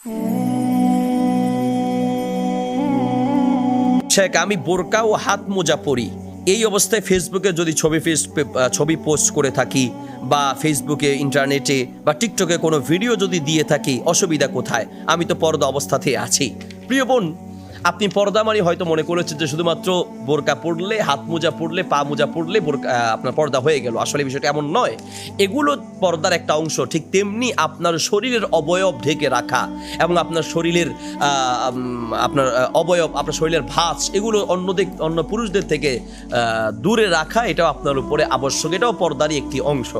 শেখ, আমি বোরকা ও হাত মোজা পরি, এই অবস্থায় ফেসবুকে যদি ছবি পোস্ট করে থাকি বা ফেসবুকে, ইন্টারনেটে বা টিকটকে কোনো ভিডিও যদি দিয়ে থাকি, অসুবিধা কোথায়? আমি তো পর্দা অবস্থাতেই আছি। প্রিয় বোন, আপনি পর্দা মানে হয়তো মনে করেছেন যে শুধুমাত্র বোরকা পরলে, হাত মোজা পরলে, পা মোজা পরলে আপনার পর্দা হয়ে গেল। আসলে বিষয়টা এমন নয়। এগুলো পর্দার একটা অংশ। ঠিক তেমনি আপনার শরীরের অবয়ব ঢেকে রাখা এবং আপনার শরীরের অবয়ব, আপনার শরীরের ভাঁজ, এগুলো অন্য পুরুষদের থেকে দূরে রাখা, এটাও আপনার উপরে আবশ্যক। এটাও পর্দারই একটি অংশ।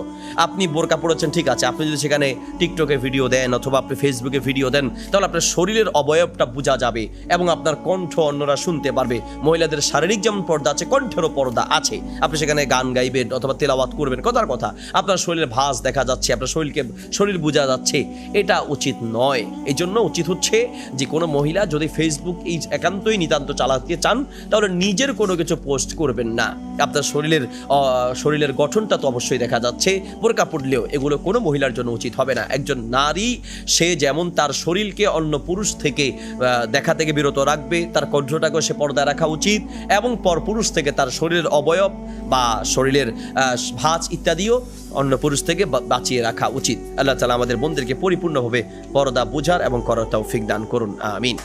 আপনি বোরকা পরেছেন, ঠিক আছে, আপনি যদি সেখানে টিকটকে ভিডিও দেন অথবা আপনি ফেসবুকে ভিডিও দেন, তাহলে আপনার শরীরের অবয়বটা বোঝা যাবে এবং আপনার কণ্ঠ অন্যরা শুনতে পারবে। মহিলাদের শারীরিক যেমন পর্দা আছে, কণ্ঠেরও পর্দা আছে। আপনি সেখানে গান গাইবেন অথবা তেলাওয়াত করবেন, কথার কথা আপনার শরীরের ভাঁজ দেখা যাচ্ছে, আপনার শরীর বোঝা যাচ্ছে, এটা উচিত নয়। এই জন্য উচিত হচ্ছে যে কোনো মহিলা যদি ফেসবুক এই একান্তই নিতান্ত চালাতে চান, তাহলে নিজের কোনো কিছু পোস্ট করবেন না। আপনার শরীরের গঠনটা তো অবশ্যই দেখা যাচ্ছে, বোরকা পরলেও এগুলো কোনো মহিলার জন্য উচিত হবে না। একজন নারী, সে যেমন তার শরীরকে অন্য পুরুষ থেকে দেখা থেকে বিরত রাখবে, তার কণ্ঠটাকেও সে পর্দায় রাখা উচিত, এবং পরপুরুষ থেকে তার শরীরের অবয়ব বা শরীরের ভাঁজ ইত্যাদিও অন্য পুরুষ থেকে বাঁচিয়ে রাখা উচিত। আল্লাহ তাআলা আমাদের বোনদেরকে পরিপূর্ণভাবে পর্দা বোঝার এবং করার তৌফিক দান করুন, আমিন।